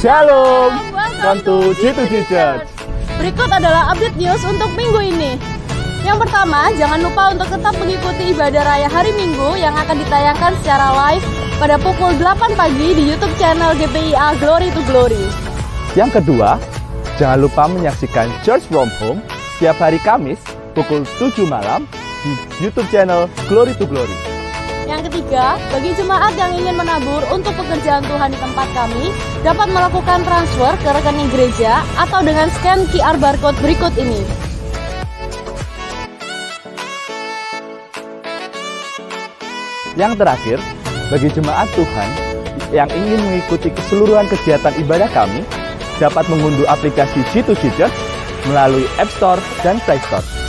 Shalom, welcome to G2G Church. Berikut adalah update news untuk minggu ini. Yang pertama, jangan lupa untuk tetap mengikuti ibadah raya hari Minggu yang akan ditayangkan secara live pada pukul 8 pagi di YouTube channel GPIA Glory to Glory. Yang kedua, jangan lupa menyaksikan Church from Home setiap hari Kamis pukul 7 malam di YouTube channel Glory to Glory. Yang ketiga, bagi jemaat yang ingin menabur untuk pekerjaan Tuhan di tempat kami, dapat melakukan transfer ke rekening gereja atau dengan scan QR barcode berikut ini. Yang terakhir, bagi jemaat Tuhan yang ingin mengikuti keseluruhan kegiatan ibadah kami, dapat mengunduh aplikasi G2G Church melalui App Store dan Play Store.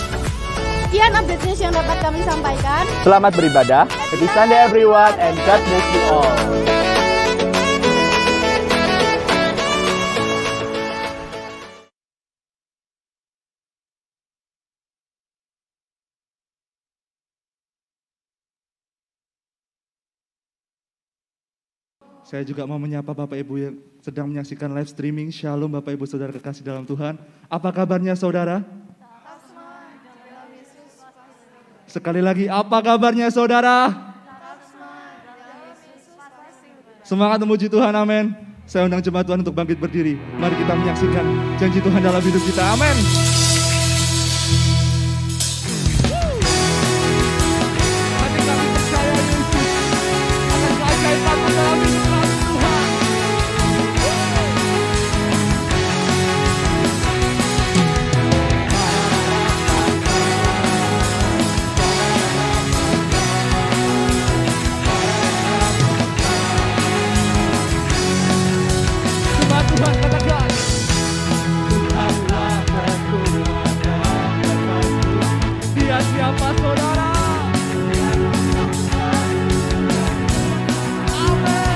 Sekian update news yang dapat kami sampaikan. Selamat beribadah. Happy Sunday everyone and God bless you all. Saya juga mau menyapa Bapak Ibu yang sedang menyaksikan live streaming. Shalom Bapak Ibu Saudara kekasih dalam Tuhan. Apa kabarnya saudara? Sekali lagi, apa kabarnya saudara? Semangat memuji Tuhan, amin. Saya undang jemaat Tuhan untuk bangkit berdiri. Mari kita menyaksikan janji Tuhan dalam hidup kita, amin. Hati kami percaya Yesus akan keajaiban dalam hidup kami, Tuhan. Tuhan katakan, Tuhanlah kekuatan. Dia siapa saudara? Amin.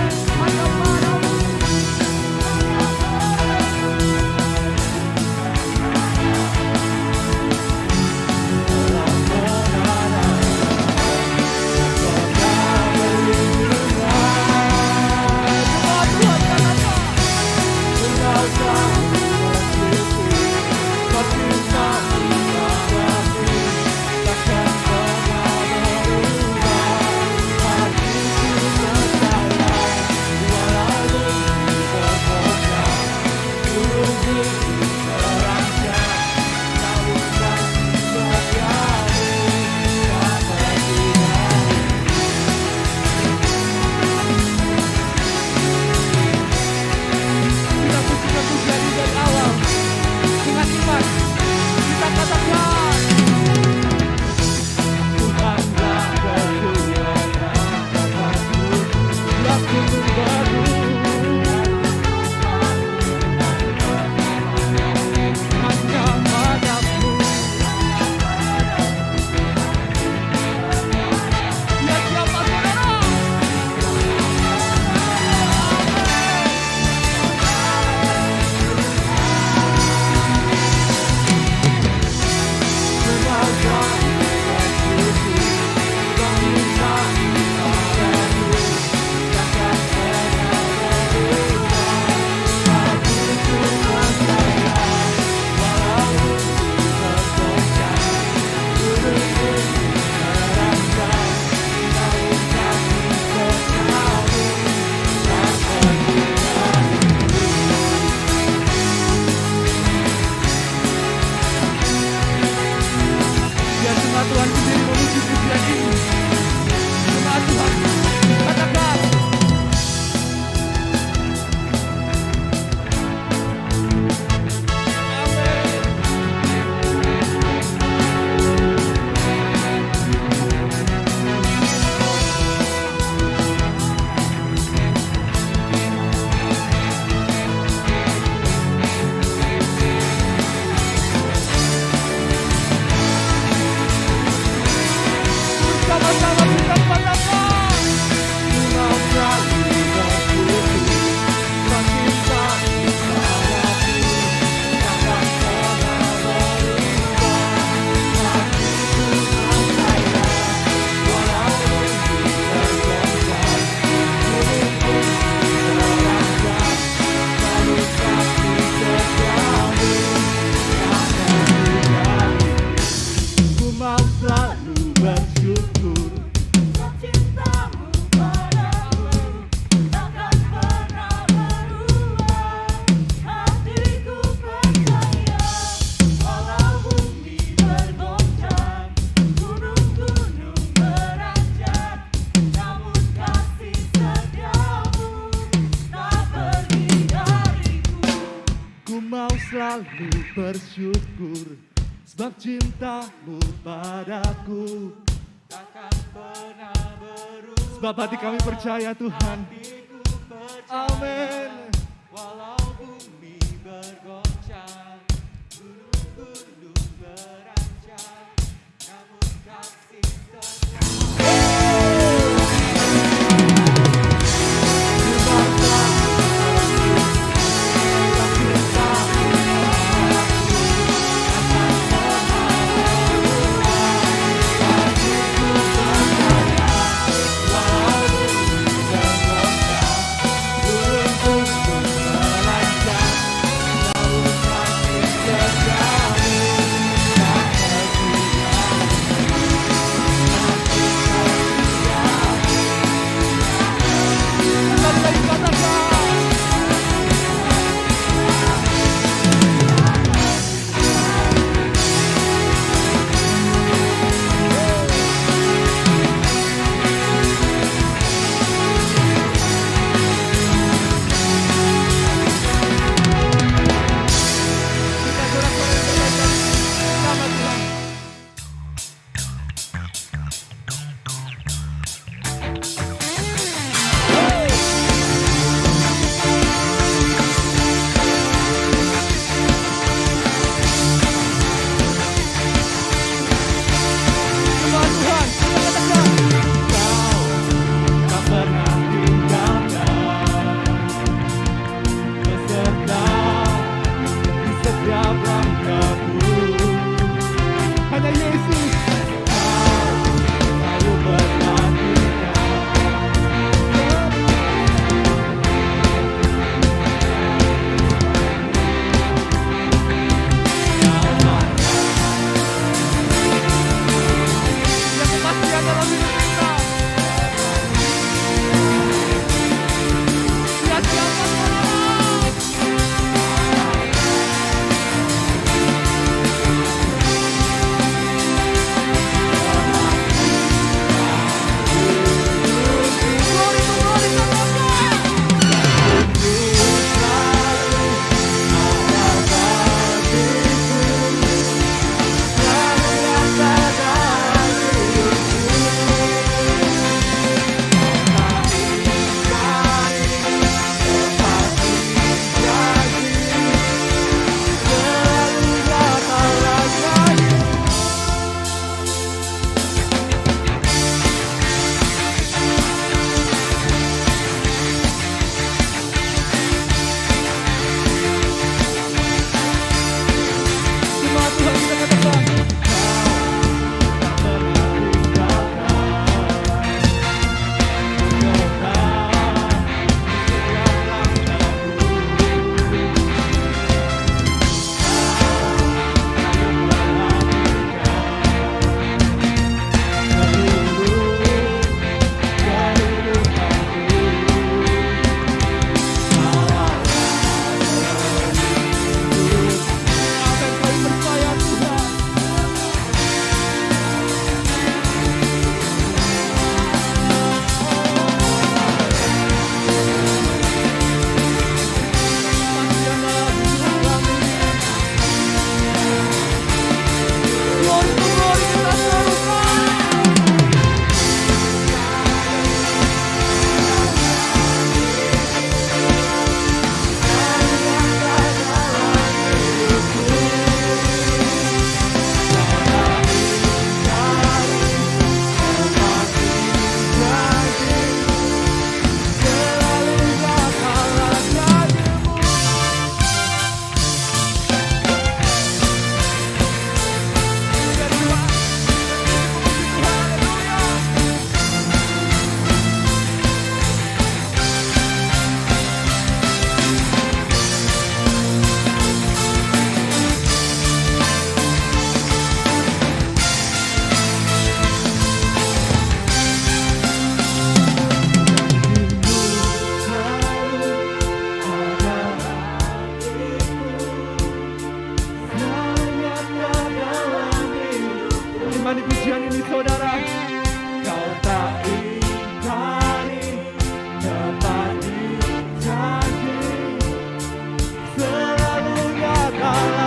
selalu bersyukur sebab cintamu padaku takkan pernah berubah. Sebab hati kami percaya Tuhan. Amin. Walau bumi bergoncang, gunung-gunung berancang, namun kasih selalu nyata.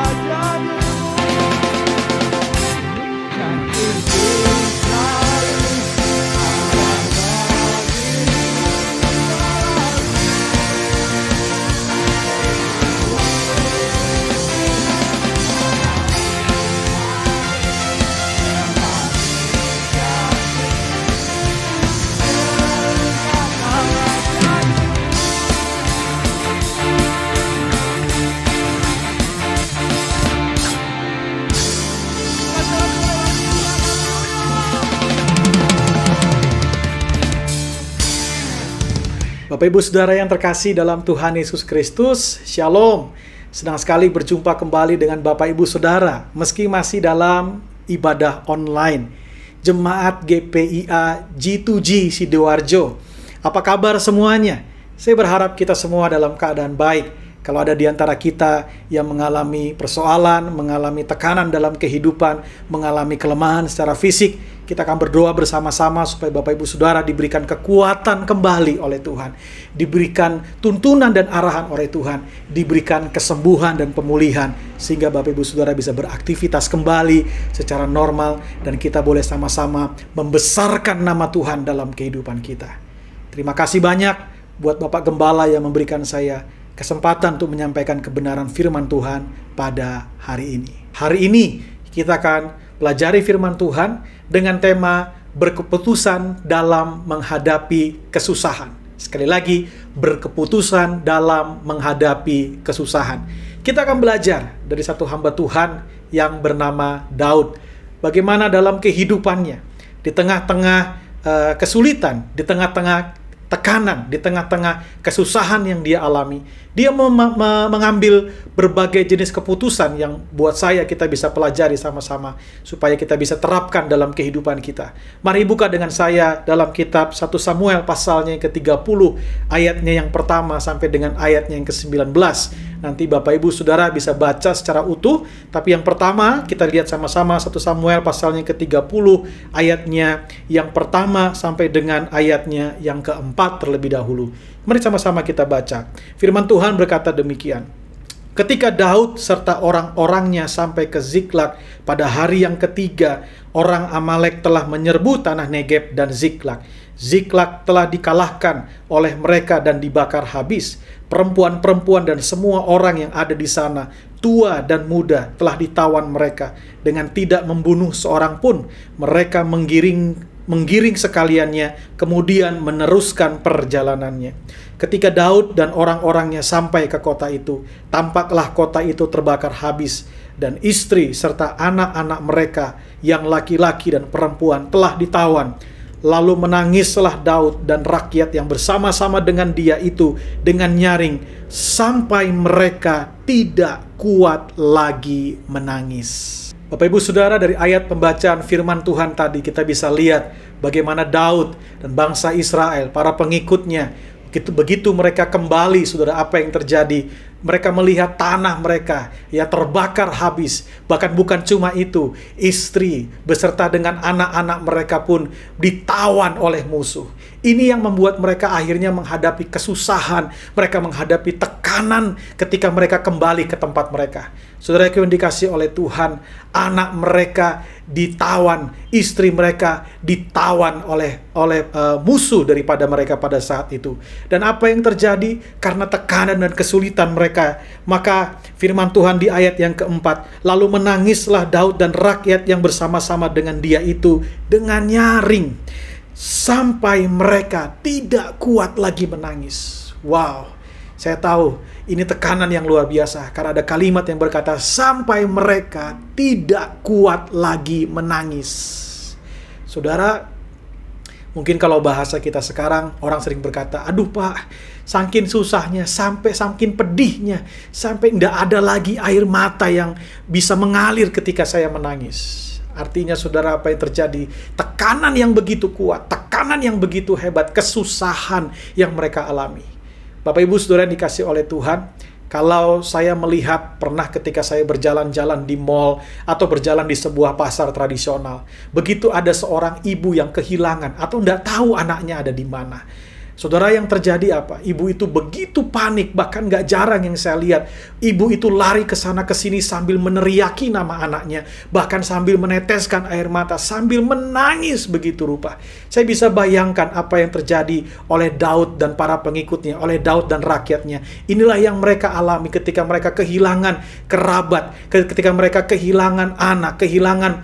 Bapak Ibu Saudara yang terkasih dalam Tuhan Yesus Kristus, Shalom. Senang sekali berjumpa kembali dengan Bapak Ibu Saudara, meski masih dalam ibadah online. Jemaat GPIA G2G Sidoarjo. Apa kabar semuanya? Saya berharap kita semua dalam keadaan baik. Kalau ada di antara kita yang mengalami persoalan, mengalami tekanan dalam kehidupan, mengalami kelemahan secara fisik, kita akan berdoa bersama-sama supaya Bapak Ibu Saudara diberikan kekuatan kembali oleh Tuhan, diberikan tuntunan dan arahan oleh Tuhan, diberikan kesembuhan dan pemulihan, sehingga Bapak Ibu Saudara bisa beraktivitas kembali secara normal, dan kita boleh sama-sama membesarkan nama Tuhan dalam kehidupan kita. Terima kasih banyak buat Bapak Gembala yang memberikan saya kesempatan untuk menyampaikan kebenaran firman Tuhan pada hari ini. Hari ini kita akan pelajari firman Tuhan dengan tema berkeputusan dalam menghadapi kesusahan. Sekali lagi, berkeputusan dalam menghadapi kesusahan. Kita akan belajar dari satu hamba Tuhan yang bernama Daud. Bagaimana dalam kehidupannya, di tengah-tengah kesulitan, di tengah-tengah tekanan, di tengah-tengah kesusahan yang dia alami, dia mengambil berbagai jenis keputusan yang buat saya kita bisa pelajari sama-sama supaya kita bisa terapkan dalam kehidupan kita. Mari buka dengan saya dalam kitab 1 Samuel pasalnya yang ke-30, ayatnya yang pertama sampai dengan ayatnya yang ke-19. Nanti Bapak Ibu Saudara bisa baca secara utuh, tapi yang pertama kita lihat sama-sama 1 Samuel pasalnya yang ke-30, ayatnya yang pertama sampai dengan ayatnya yang keempat terlebih dahulu. Mari sama-sama kita baca. Firman Tuhan berkata demikian. Ketika Daud serta orang-orangnya sampai ke Ziklag pada hari yang ketiga, orang Amalek telah menyerbu tanah Negeb dan Ziklag. Ziklag telah dikalahkan oleh mereka dan dibakar habis. Perempuan-perempuan dan semua orang yang ada di sana, tua dan muda, telah ditawan mereka. Dengan tidak membunuh seorang pun, mereka menggiring sekaliannya, kemudian meneruskan perjalanannya. Ketika Daud dan orang-orangnya sampai ke kota itu, tampaklah kota itu terbakar habis, dan istri serta anak-anak mereka yang laki-laki dan perempuan telah ditawan. Lalu menangislah Daud dan rakyat yang bersama-sama dengan dia itu dengan nyaring, sampai mereka tidak kuat lagi menangis. Bapak Ibu Saudara, dari ayat pembacaan firman Tuhan tadi kita bisa lihat bagaimana Daud dan bangsa Israel, para pengikutnya, begitu mereka kembali, saudara, apa yang terjadi? Mereka melihat tanah mereka ya terbakar habis. Bahkan bukan cuma itu, istri beserta dengan anak-anak mereka pun ditawan oleh musuh. Ini yang membuat mereka akhirnya menghadapi kesusahan, mereka menghadapi tekanan ketika mereka kembali ke tempat mereka. Saudara yang dikasihi oleh Tuhan, anak mereka ditawan, istri mereka ditawan oleh musuh daripada mereka pada saat itu. Dan apa yang terjadi? Karena tekanan dan kesulitan mereka, maka firman Tuhan di ayat yang keempat, lalu menangislah Daud dan rakyat yang bersama-sama dengan dia itu dengan nyaring, sampai mereka tidak kuat lagi menangis. Wow, saya tahu ini tekanan yang luar biasa, karena ada kalimat yang berkata sampai mereka tidak kuat lagi menangis. Saudara, mungkin kalau bahasa kita sekarang, orang sering berkata, aduh Pak, saking susahnya, saking pedihnya, sampai tidak ada lagi air mata yang bisa mengalir ketika saya menangis. Artinya saudara, apa yang terjadi? Tekanan yang begitu kuat, tekanan yang begitu hebat, kesusahan yang mereka alami. Bapak Ibu Saudara yang dikasih oleh Tuhan, kalau saya melihat pernah ketika saya berjalan-jalan di mall atau berjalan di sebuah pasar tradisional, begitu ada seorang ibu yang kehilangan atau tidak tahu anaknya ada di mana. Saudara, yang terjadi apa? Ibu itu begitu panik, bahkan gak jarang yang saya lihat. Ibu itu lari ke sana ke sini sambil meneriaki nama anaknya, bahkan sambil meneteskan air mata, sambil menangis begitu rupa. Saya bisa bayangkan apa yang terjadi oleh Daud dan para pengikutnya, oleh Daud dan rakyatnya. Inilah yang mereka alami ketika mereka kehilangan kerabat, ketika mereka kehilangan anak, kehilangan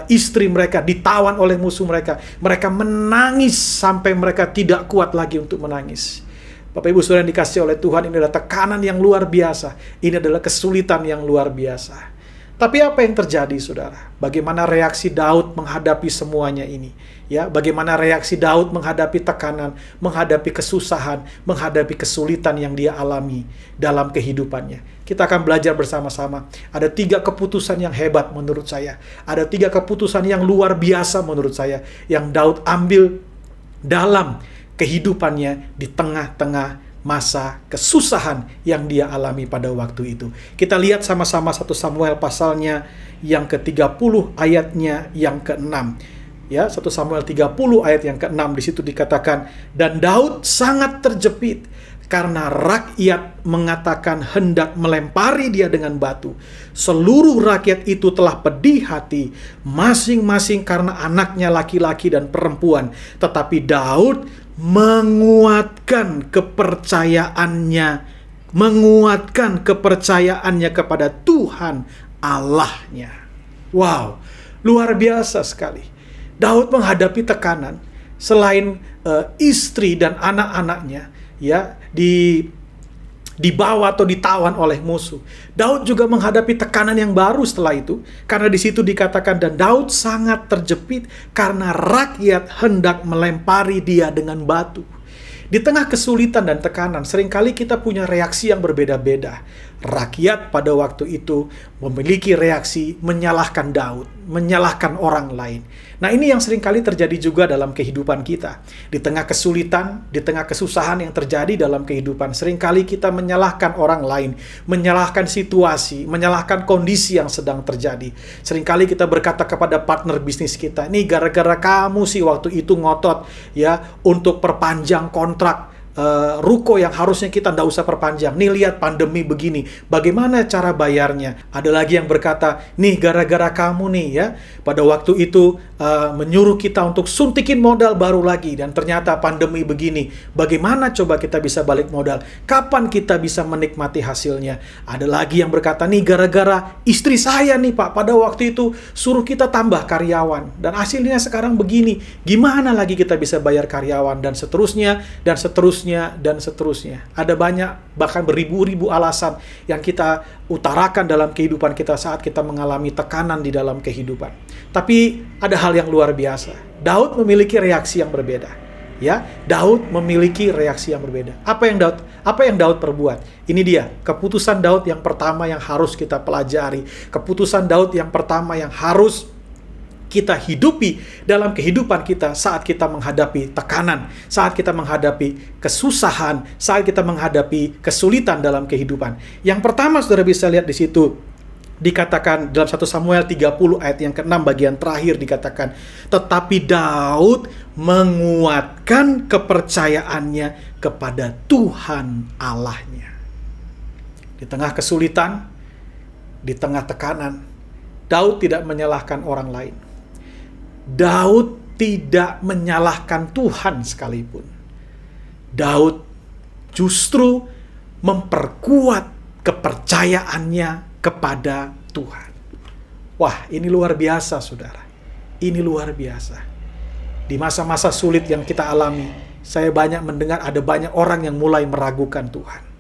istri mereka, ditawan oleh musuh mereka. Mereka menangis sampai mereka tidak kuat lagi untuk menangis. Bapak Ibu Saudara yang dikasih oleh Tuhan, ini adalah tekanan yang luar biasa. Ini adalah kesulitan yang luar biasa. Tapi apa yang terjadi, saudara? Bagaimana reaksi Daud menghadapi semuanya ini? Ya, bagaimana reaksi Daud menghadapi tekanan, menghadapi kesusahan, menghadapi kesulitan yang dia alami dalam kehidupannya. Kita akan belajar bersama-sama. Ada 3 keputusan yang hebat menurut saya. Ada 3 keputusan yang luar biasa menurut saya yang Daud ambil dalam kehidupannya di tengah-tengah masa kesusahan yang dia alami pada waktu itu. Kita lihat sama-sama 1 Samuel pasalnya yang ke-30 ayatnya yang ke-6. Ya, 1 Samuel 30 ayat yang ke-6 di situ dikatakan, dan Daud sangat terjepit karena rakyat mengatakan hendak melempari dia dengan batu. Seluruh rakyat itu telah pedih hati, masing-masing karena anaknya laki-laki dan perempuan. Tetapi Daud menguatkan kepercayaannya kepada Tuhan Allahnya. Wow, luar biasa sekali. Daud menghadapi tekanan selain istri dan anak-anaknya ya dibawa atau ditawan oleh musuh. Daud juga menghadapi tekanan yang baru setelah itu, karena di situ dikatakan, dan Daud sangat terjepit karena rakyat hendak melempari dia dengan batu. Di tengah kesulitan dan tekanan, seringkali kita punya reaksi yang berbeda-beda. Rakyat pada waktu itu memiliki reaksi menyalahkan Daud, menyalahkan orang lain. Nah, ini yang seringkali terjadi juga dalam kehidupan kita. Di tengah kesulitan, di tengah kesusahan yang terjadi dalam kehidupan, seringkali kita menyalahkan orang lain, menyalahkan situasi, menyalahkan kondisi yang sedang terjadi. Seringkali kita berkata kepada partner bisnis kita, "Nih gara-gara kamu sih waktu itu ngotot ya untuk perpanjang kontrak ruko yang harusnya kita nggak usah perpanjang. Nih lihat pandemi begini, bagaimana cara bayarnya?" Ada lagi yang berkata, "Nih gara-gara kamu nih ya, pada waktu itu menyuruh kita untuk suntikin modal baru lagi, dan ternyata pandemi begini. Bagaimana coba kita bisa balik modal? Kapan kita bisa menikmati hasilnya?" Ada lagi yang berkata, "Nih gara-gara istri saya nih Pak, pada waktu itu suruh kita tambah karyawan, dan hasilnya sekarang begini. Gimana lagi kita bisa bayar karyawan?" Dan seterusnya, dan seterusnya, dan seterusnya. Ada banyak, bahkan beribu-ribu alasan yang kita utarakan dalam kehidupan kita saat kita mengalami tekanan di dalam kehidupan. Tapi ada hal yang luar biasa. Daud memiliki reaksi yang berbeda. Ya, Daud memiliki reaksi yang berbeda. Apa yang Daud perbuat? Ini dia, keputusan Daud yang pertama yang harus kita pelajari. Keputusan Daud yang pertama yang harus kita hidupi dalam kehidupan kita saat kita menghadapi tekanan, saat kita menghadapi kesusahan, saat kita menghadapi kesulitan dalam kehidupan. Yang pertama, saudara bisa lihat di situ, dikatakan dalam 1 Samuel 30 ayat yang ke-6 bagian terakhir dikatakan, tetapi Daud menguatkan kepercayaannya kepada Tuhan Allahnya. Di tengah kesulitan, di tengah tekanan, Daud tidak menyalahkan orang lain. Daud tidak menyalahkan Tuhan sekalipun. Daud justru memperkuat kepercayaannya kepada Tuhan. Wah, ini luar biasa, saudara. Ini luar biasa. Di masa-masa sulit yang kita alami, saya banyak mendengar ada banyak orang yang mulai meragukan Tuhan.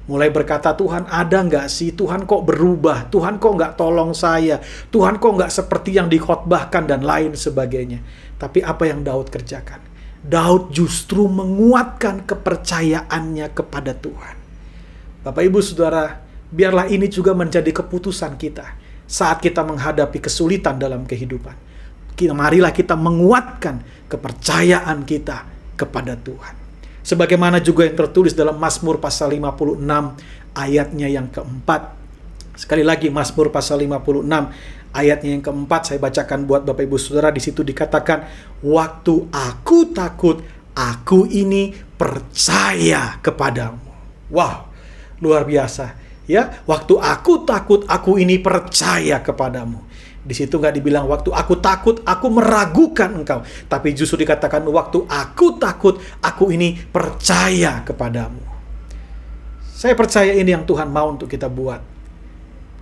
Mulai berkata, "Tuhan ada nggak sih? Tuhan kok berubah? Tuhan kok nggak tolong saya? Tuhan kok nggak seperti yang dikhotbahkan?" dan lain sebagainya. Tapi apa yang Daud kerjakan? Daud justru menguatkan kepercayaannya kepada Tuhan. Bapak, Ibu, Saudara, biarlah ini juga menjadi keputusan kita saat kita menghadapi kesulitan dalam kehidupan. Marilah kita menguatkan kepercayaan kita kepada Tuhan. Sebagaimana juga yang tertulis dalam Mazmur pasal 56 ayatnya yang keempat. Sekali lagi, Mazmur pasal 56 ayatnya yang keempat saya bacakan buat Bapak Ibu Saudara. Di situ dikatakan, "Waktu aku takut, aku ini percaya kepadamu." Wow, luar biasa. Ya, waktu aku takut, aku ini percaya kepadamu. Di situ nggak dibilang waktu aku takut, aku meragukan engkau. Tapi justru dikatakan waktu aku takut, aku ini percaya kepadamu. Saya percaya ini yang Tuhan mau untuk kita buat.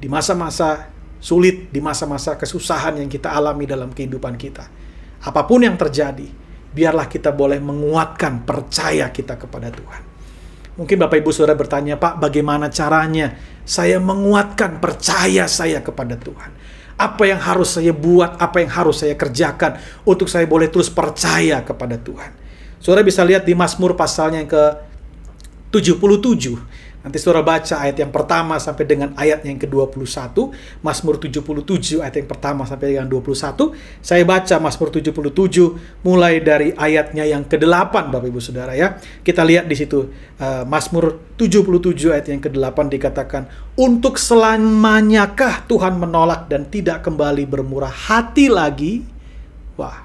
Di masa-masa sulit, di masa-masa kesusahan yang kita alami dalam kehidupan kita. Apapun yang terjadi, biarlah kita boleh menguatkan percaya kita kepada Tuhan. Mungkin Bapak Ibu Saudara bertanya, Pak, bagaimana caranya saya menguatkan percaya saya kepada Tuhan? Apa yang harus saya buat, apa yang harus saya kerjakan untuk saya boleh terus percaya kepada Tuhan? Saudara bisa lihat di Mazmur pasalnya yang ke-77. Nanti saudara baca ayat yang pertama sampai dengan ayat yang ke-21. Mazmur 77 ayat yang pertama sampai dengan 21. Saya baca Mazmur 77 mulai dari ayatnya yang ke-8, Bapak Ibu Saudara ya. Kita lihat di situ Mazmur 77 ayat yang ke-8 dikatakan, "Untuk selamanyakah Tuhan menolak dan tidak kembali bermurah hati lagi?" Wah.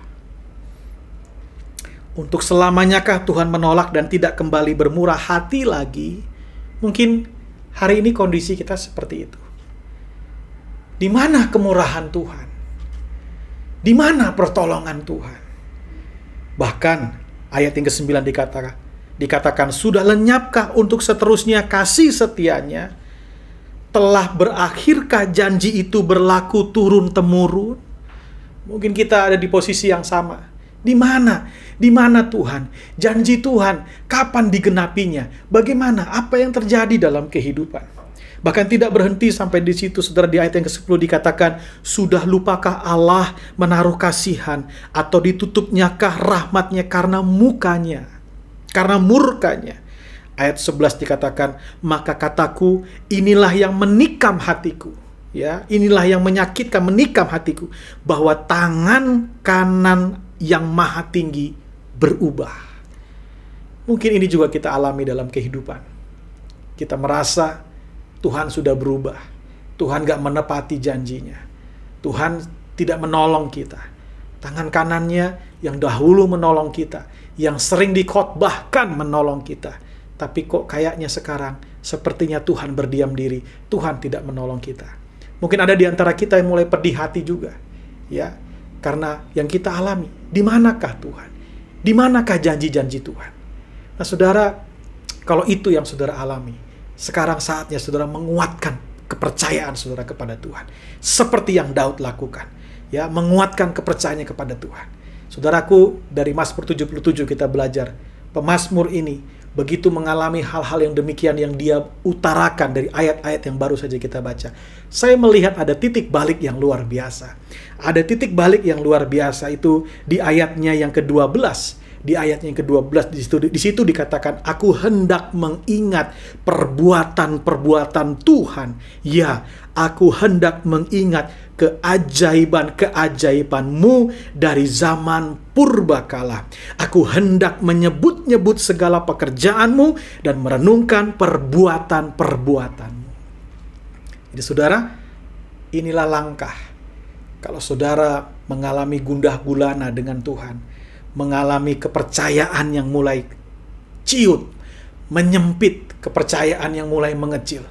Untuk selamanyakah Tuhan menolak dan tidak kembali bermurah hati lagi? Mungkin hari ini kondisi kita seperti itu. Di mana kemurahan Tuhan? Di mana pertolongan Tuhan? Bahkan ayat yang ke-9 dikatakan, "Sudah lenyapkah untuk seterusnya kasih setianya? Telah berakhirkah janji itu berlaku turun-temurun?" Mungkin kita ada di posisi yang sama. Di mana? Di mana Tuhan? Janji Tuhan, kapan digenapinya? Bagaimana? Apa yang terjadi dalam kehidupan? Bahkan tidak berhenti sampai di situ, saudara. Di ayat yang ke-10 dikatakan, "Sudah lupakah Allah menaruh kasihan, atau ditutupnyakah rahmatnya karena mukanya, karena murkanya?" Ayat 11 dikatakan, "Maka kataku, inilah yang menikam hatiku." Ya, inilah yang menyakitkan, menikam hatiku, bahwa tangan kanan yang maha tinggi berubah. Mungkin ini juga kita alami dalam kehidupan. Kita merasa Tuhan sudah berubah. Tuhan gak menepati janjinya. Tuhan tidak menolong kita. Tangan kanannya yang dahulu menolong kita, yang sering dikhotbahkan menolong kita. Tapi kok kayaknya sekarang sepertinya Tuhan berdiam diri. Tuhan tidak menolong kita. Mungkin ada di antara kita yang mulai pedih hati juga. Ya, karena yang kita alami, di manakah Tuhan? Di manakah janji-janji Tuhan? Nah, saudara, kalau itu yang saudara alami, sekarang saatnya saudara menguatkan kepercayaan saudara kepada Tuhan. Seperti yang Daud lakukan. Ya, menguatkan kepercayaannya kepada Tuhan. Saudaraku, dari Mazmur 77 kita belajar, pemazmur ini begitu mengalami hal-hal yang demikian yang dia utarakan dari ayat-ayat yang baru saja kita baca. Saya melihat ada titik balik yang luar biasa. Ada titik balik yang luar biasa itu di ayatnya yang ke-12. Di ayatnya yang ke-12 di situ dikatakan, "Aku hendak mengingat perbuatan-perbuatan Tuhan. Ya, aku hendak mengingat keajaiban-keajaiban-Mu dari zaman purbakala. Aku hendak menyebut-nyebut segala pekerjaan-Mu dan merenungkan perbuatan-perbuatan-Mu." Jadi saudara, inilah langkah. Kalau saudara mengalami gundah gulana dengan Tuhan, mengalami kepercayaan yang mulai ciut, menyempit, kepercayaan yang mulai mengecil.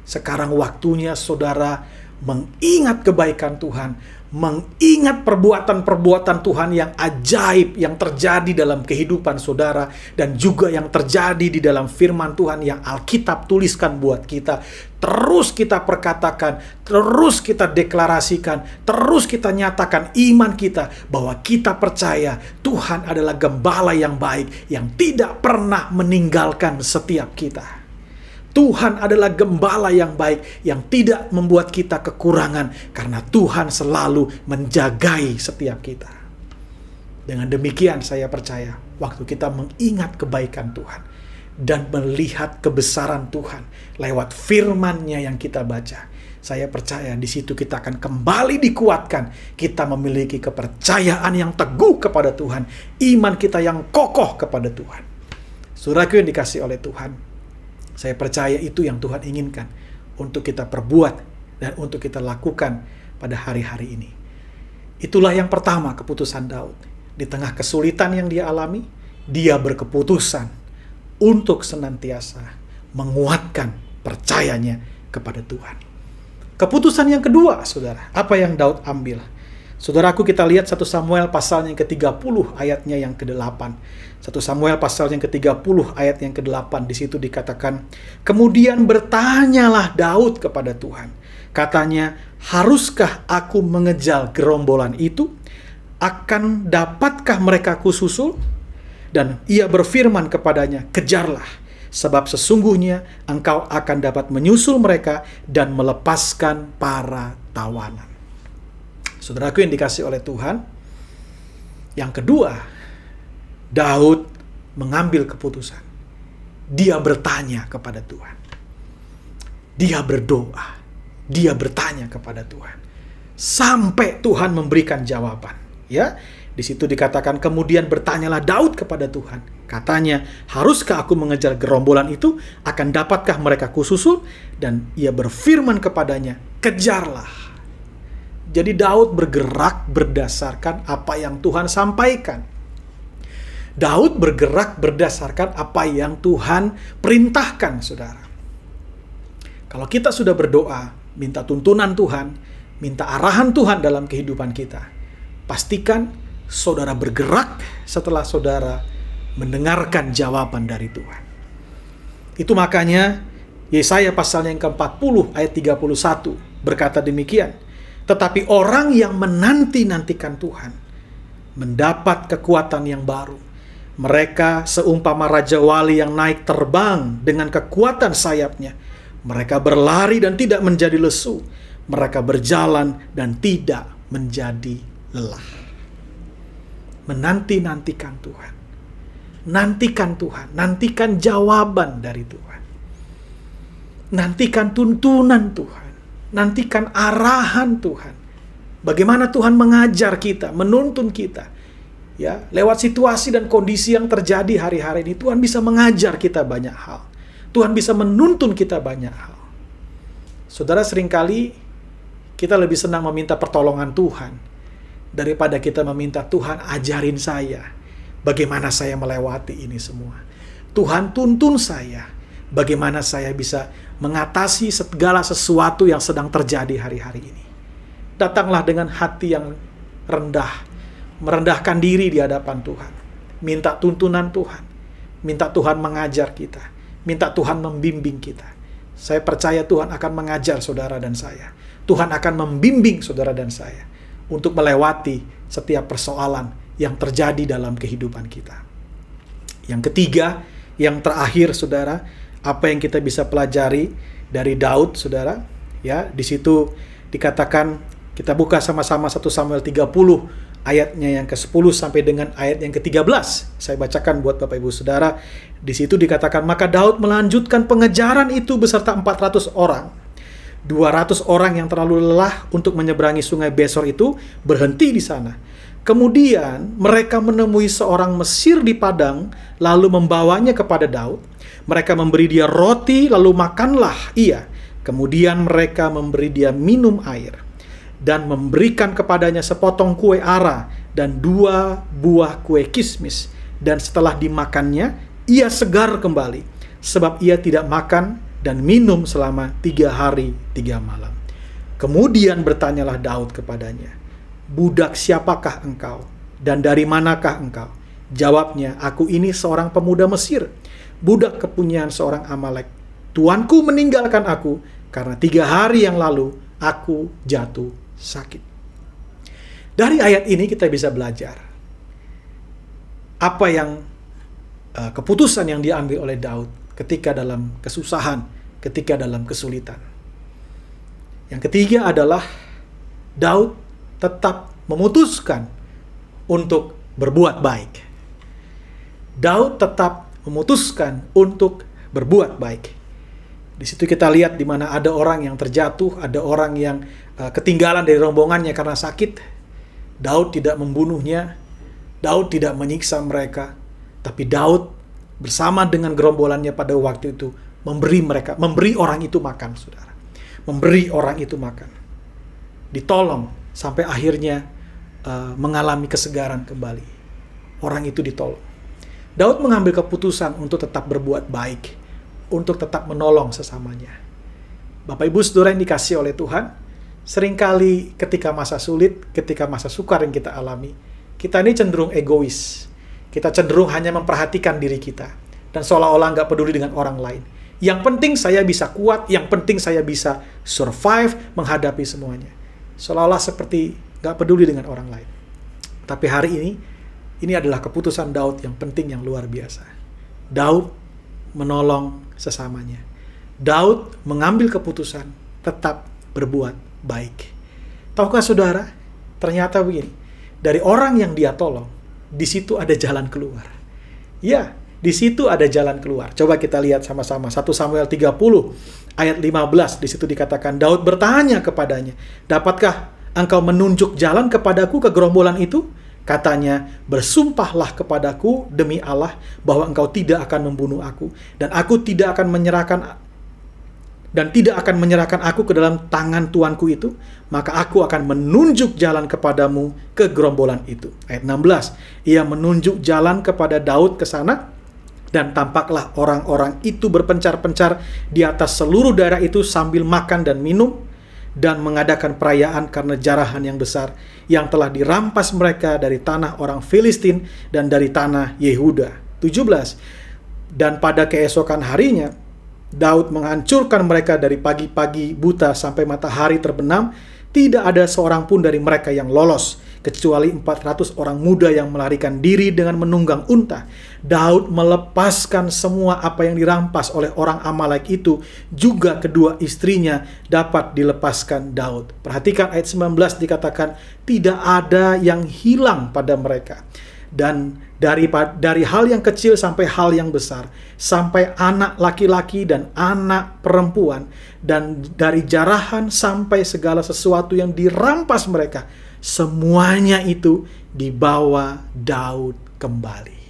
Sekarang waktunya saudara mengingat kebaikan Tuhan, mengingat perbuatan-perbuatan Tuhan yang ajaib yang terjadi dalam kehidupan saudara, dan juga yang terjadi di dalam firman Tuhan yang Alkitab tuliskan buat kita. Terus kita perkatakan, terus kita deklarasikan, terus kita nyatakan iman kita bahwa kita percaya Tuhan adalah gembala yang baik yang tidak pernah meninggalkan setiap kita. Tuhan adalah gembala yang baik yang tidak membuat kita kekurangan, karena Tuhan selalu menjagai setiap kita. Dengan demikian saya percaya waktu kita mengingat kebaikan Tuhan dan melihat kebesaran Tuhan lewat firman-Nya yang kita baca, saya percaya di situ kita akan kembali dikuatkan. Kita memiliki kepercayaan yang teguh kepada Tuhan, iman kita yang kokoh kepada Tuhan. Saudaraku yang dikasihi oleh Tuhan, saya percaya itu yang Tuhan inginkan untuk kita perbuat dan untuk kita lakukan pada hari-hari ini. Itulah yang pertama, keputusan Daud. Di tengah kesulitan yang dia alami, dia berkeputusan untuk senantiasa menguatkan percayanya kepada Tuhan. Keputusan yang kedua, saudara, apa yang Daud ambil? Saudaraku, kita lihat 1 Samuel pasal yang ke-30 ayatnya yang ke-8. 1 Samuel pasal yang ke-30 ayat yang ke-8, di situ dikatakan, "Kemudian bertanyalah Daud kepada Tuhan. Katanya, haruskah aku mengejar gerombolan itu? Akan dapatkah mereka kususul?" Dan ia berfirman kepadanya, "Kejarlah, sebab sesungguhnya engkau akan dapat menyusul mereka dan melepaskan para tawanan. Saudaraku yang dikasihi oleh Tuhan, yang kedua, Daud mengambil keputusan. Dia bertanya kepada Tuhan. Dia berdoa. Dia bertanya kepada Tuhan. Sampai Tuhan memberikan jawaban. Ya, di situ dikatakan kemudian bertanyalah Daud kepada Tuhan. Katanya, haruskah aku mengejar gerombolan itu? Akan dapatkah mereka kususul? Dan ia berfirman kepadanya, kejarlah. Jadi Daud bergerak berdasarkan apa yang Tuhan sampaikan. Daud bergerak berdasarkan apa yang Tuhan perintahkan, saudara. Kalau kita sudah berdoa, minta tuntunan Tuhan, minta arahan Tuhan dalam kehidupan kita, pastikan saudara bergerak setelah saudara mendengarkan jawaban dari Tuhan. Itu makanya Yesaya pasalnya yang ke-40 ayat 31 berkata demikian, tetapi orang yang menanti-nantikan Tuhan mendapat kekuatan yang baru. Mereka seumpama raja wali yang naik terbang dengan kekuatan sayapnya. Mereka berlari dan tidak menjadi lesu. Mereka berjalan dan tidak menjadi lelah. Menanti-nantikan Tuhan. Nantikan Tuhan. Nantikan jawaban dari Tuhan. Nantikan tuntunan Tuhan. Nantikan arahan Tuhan. Bagaimana Tuhan mengajar kita, menuntun kita. Ya, lewat situasi dan kondisi yang terjadi hari-hari ini, Tuhan bisa mengajar kita banyak hal. Tuhan bisa menuntun kita banyak hal. Saudara, seringkali kita lebih senang meminta pertolongan Tuhan daripada kita meminta Tuhan ajarin saya bagaimana saya melewati ini semua. Tuhan tuntun saya bagaimana saya bisa mengatasi segala sesuatu yang sedang terjadi hari-hari ini. Datanglah dengan hati yang rendah, merendahkan diri di hadapan Tuhan. Minta tuntunan Tuhan. Minta Tuhan mengajar kita. Minta Tuhan membimbing kita. Saya percaya Tuhan akan mengajar saudara dan saya. Tuhan akan membimbing saudara dan saya untuk melewati setiap persoalan yang terjadi dalam kehidupan kita. Yang ketiga, yang terakhir saudara, apa yang kita bisa pelajari dari Daud, saudara? Ya, di situ dikatakan, kita buka sama-sama 1 Samuel 30 ayatnya yang ke-10 sampai dengan ayat yang ke-13. Saya bacakan buat Bapak Ibu Saudara. Di situ dikatakan, maka Daud melanjutkan pengejaran itu beserta 400 orang. 200 orang yang terlalu lelah untuk menyeberangi sungai Besor itu berhenti di sana. Kemudian mereka menemui seorang Mesir di padang, lalu membawanya kepada Daud. Mereka memberi dia roti, lalu makanlah ia. Kemudian mereka memberi dia minum air dan memberikan kepadanya sepotong kue ara dan 2 buah kue kismis. Dan setelah dimakannya, ia segar kembali, sebab ia tidak makan dan minum selama 3 hari 3 malam. Kemudian bertanyalah Daud kepadanya, budak siapakah engkau dan dari manakah engkau? Jawabnya, aku ini seorang pemuda Mesir, budak kepunyaan seorang Amalek. Tuanku meninggalkan aku karena 3 hari yang lalu aku jatuh sakit. Dari ayat ini kita bisa belajar apa yang keputusan yang diambil oleh Daud ketika dalam kesusahan, ketika dalam kesulitan. Yang ketiga adalah Daud tetap memutuskan untuk berbuat baik. Daud tetap memutuskan untuk berbuat baik. Di situ kita lihat di mana ada orang yang terjatuh, ada orang yang ketinggalan dari rombongannya karena sakit. Daud tidak membunuhnya, Daud tidak menyiksa mereka, tapi Daud bersama dengan gerombolannya pada waktu itu memberi orang itu makan, saudara. Memberi orang itu makan. Ditolong sampai akhirnya mengalami kesegaran kembali. Orang itu ditolong. Daud mengambil keputusan untuk tetap berbuat baik, untuk tetap menolong sesamanya. Bapak Ibu Saudara yang dikasihi oleh Tuhan, seringkali ketika masa sulit, ketika masa sukar yang kita alami, kita ini cenderung egois. Kita cenderung hanya memperhatikan diri kita dan seolah-olah nggak peduli dengan orang lain. Yang penting saya bisa kuat, yang penting saya bisa survive menghadapi semuanya. Seolah-olah seperti nggak peduli dengan orang lain. Tapi hari ini adalah keputusan Daud yang penting, yang luar biasa. Daud menolong sesamanya. Daud mengambil keputusan tetap berbuat baik. Tahukah saudara, ternyata begini, dari orang yang dia tolong, di situ ada jalan keluar. Ya, di situ ada jalan keluar. Coba kita lihat sama-sama. 1 Samuel 30 ayat 15, di situ dikatakan, Daud bertanya kepadanya, dapatkah engkau menunjuk jalan kepadaku ke gerombolan itu? Katanya, bersumpahlah kepadaku demi Allah bahwa engkau tidak akan membunuh aku, dan aku tidak akan menyerahkan aku ke dalam tangan tuanku itu, maka aku akan menunjuk jalan kepadamu ke gerombolan itu. Ayat 16, ia menunjuk jalan kepada Daud ke sana, dan tampaklah orang-orang itu berpencar-pencar di atas seluruh daerah itu sambil makan dan minum, dan mengadakan perayaan karena jarahan yang besar yang telah dirampas mereka dari tanah orang Filistin dan dari tanah Yehuda. 17, dan pada keesokan harinya, Daud menghancurkan mereka dari pagi-pagi buta sampai matahari terbenam. Tidak ada seorang pun dari mereka yang lolos, kecuali 400 orang muda yang melarikan diri dengan menunggang unta. Daud melepaskan semua apa yang dirampas oleh orang Amalek itu, juga kedua istrinya dapat dilepaskan Daud. Perhatikan ayat 19 dikatakan, tidak ada yang hilang pada mereka. Dan dari hal yang kecil sampai hal yang besar, sampai anak laki-laki dan anak perempuan, dan dari jarahan sampai segala sesuatu yang dirampas mereka, semuanya itu dibawa Daud kembali.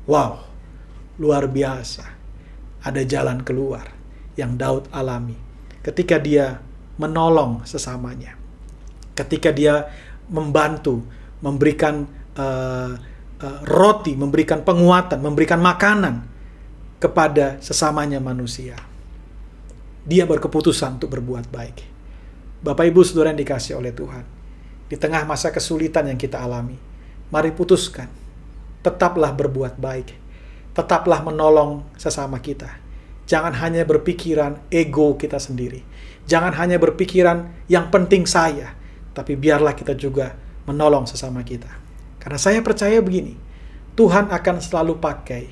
Wow, luar biasa. Ada jalan keluar yang Daud alami ketika dia menolong sesamanya, ketika dia membantu, memberikan roti, memberikan penguatan, memberikan makanan kepada sesamanya manusia. Dia berkeputusan untuk berbuat baik. Bapak Ibu Saudara yang dikasihi oleh Tuhan, di tengah masa kesulitan yang kita alami, mari putuskan, tetaplah berbuat baik, tetaplah menolong sesama kita. Jangan hanya berpikiran ego kita sendiri, jangan hanya berpikiran yang penting saya, tapi biarlah kita juga menolong sesama kita. Karena saya percaya begini, Tuhan akan selalu pakai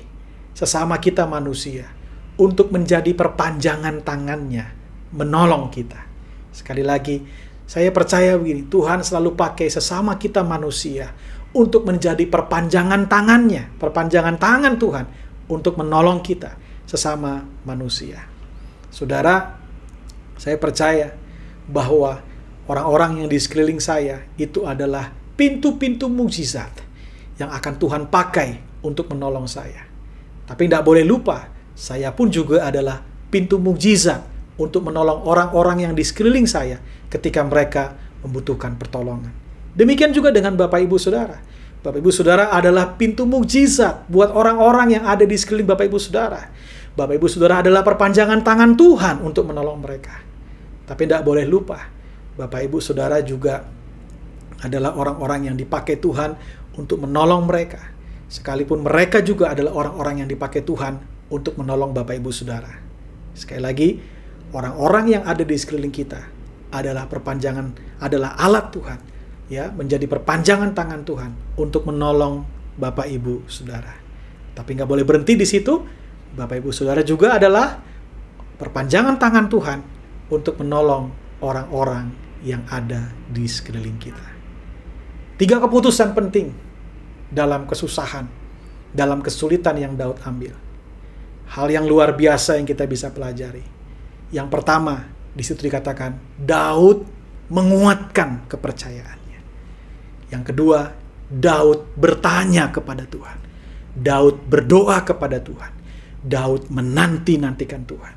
sesama kita manusia untuk menjadi perpanjangan tangannya, menolong kita. Sekali lagi, saya percaya begini, Tuhan selalu pakai sesama kita manusia untuk menjadi perpanjangan tangannya, perpanjangan tangan Tuhan untuk menolong kita sesama manusia. Saudara, saya percaya bahwa orang-orang yang di sekeliling saya itu adalah pintu-pintu mukjizat yang akan Tuhan pakai untuk menolong saya. Tapi tidak boleh lupa, saya pun juga adalah pintu mukjizat untuk menolong orang-orang yang di sekeliling saya ketika mereka membutuhkan pertolongan. Demikian juga dengan Bapak Ibu Saudara. Bapak Ibu Saudara adalah pintu mukjizat buat orang-orang yang ada di sekeliling Bapak Ibu Saudara. Bapak Ibu Saudara adalah perpanjangan tangan Tuhan untuk menolong mereka. Tapi tidak boleh lupa, Bapak Ibu Saudara juga adalah orang-orang yang dipakai Tuhan untuk menolong mereka. Sekalipun mereka juga adalah orang-orang yang dipakai Tuhan untuk menolong Bapak Ibu Saudara. Sekali lagi, orang-orang yang ada di sekeliling kita adalah adalah alat Tuhan, ya, menjadi perpanjangan tangan Tuhan untuk menolong Bapak Ibu Saudara. Tapi nggak boleh berhenti di situ. Bapak Ibu Saudara juga adalah perpanjangan tangan Tuhan untuk menolong orang-orang yang ada di sekeliling kita. 3 keputusan penting dalam kesusahan, dalam kesulitan yang Daud ambil. Hal yang luar biasa yang kita bisa pelajari. Yang pertama, di situ dikatakan Daud menguatkan kepercayaannya. Yang kedua, Daud bertanya kepada Tuhan. Daud berdoa kepada Tuhan. Daud menanti-nantikan Tuhan.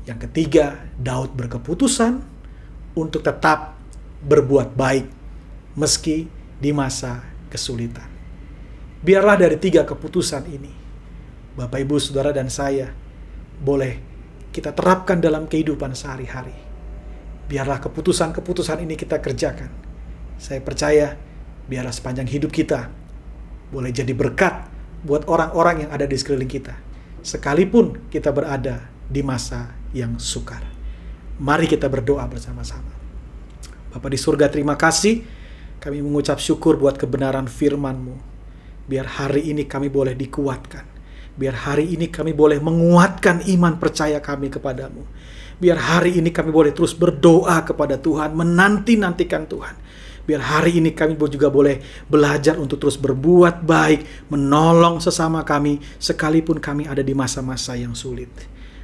Yang ketiga, Daud berkeputusan untuk tetap berbuat baik meski di masa kesulitan. Biarlah dari 3 keputusan ini, Bapak Ibu Saudara dan saya, boleh kita terapkan dalam kehidupan sehari-hari. Biarlah keputusan-keputusan ini kita kerjakan. Saya percaya, biarlah sepanjang hidup kita boleh jadi berkat buat orang-orang yang ada di sekeliling kita, sekalipun kita berada di masa yang sukar. Mari kita berdoa bersama-sama. Bapa di surga, terima kasih. Kami mengucap syukur buat kebenaran firman-Mu. Biar hari ini kami boleh dikuatkan. Biar hari ini kami boleh menguatkan iman percaya kami kepadamu. Biar hari ini kami boleh terus berdoa kepada Tuhan, menanti-nantikan Tuhan. Biar hari ini kami juga boleh belajar untuk terus berbuat baik, menolong sesama kami, sekalipun kami ada di masa-masa yang sulit.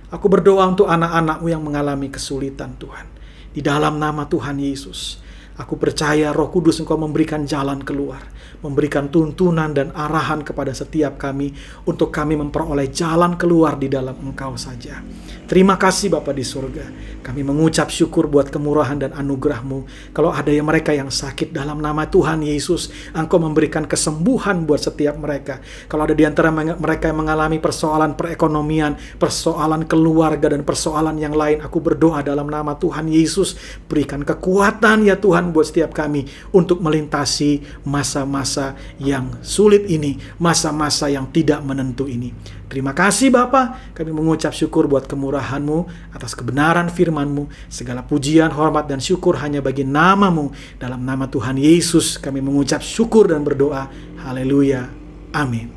Aku berdoa untuk anak-anak-Mu yang mengalami kesulitan, Tuhan. Di dalam nama Tuhan Yesus, aku percaya Roh Kudus Engkau memberikan jalan keluar, memberikan tuntunan dan arahan kepada setiap kami untuk kami memperoleh jalan keluar di dalam Engkau saja. Terima kasih Bapa di surga. Kami mengucap syukur buat kemurahan dan anugerah-Mu. Kalau ada yang mereka yang sakit, dalam nama Tuhan Yesus, Engkau memberikan kesembuhan buat setiap mereka. Kalau ada di antara mereka yang mengalami persoalan perekonomian, persoalan keluarga, dan persoalan yang lain, aku berdoa dalam nama Tuhan Yesus, berikan kekuatan ya Tuhan buat setiap kami untuk melintasi masa-masa yang sulit ini, masa-masa yang tidak menentu ini. Terima kasih Bapa, kami mengucap syukur buat kemurahan-Mu, atas kebenaran firman-Mu. Segala pujian, hormat, dan syukur hanya bagi nama-Mu. Dalam nama Tuhan Yesus kami mengucap syukur dan berdoa. Haleluya. Amin.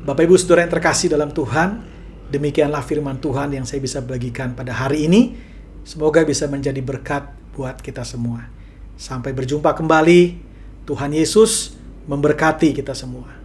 Bapak Ibu Saudara yang terkasih dalam Tuhan, demikianlah firman Tuhan yang saya bisa bagikan pada hari ini. Semoga bisa menjadi berkat buat kita semua. Sampai berjumpa kembali. Tuhan Yesus memberkati kita semua.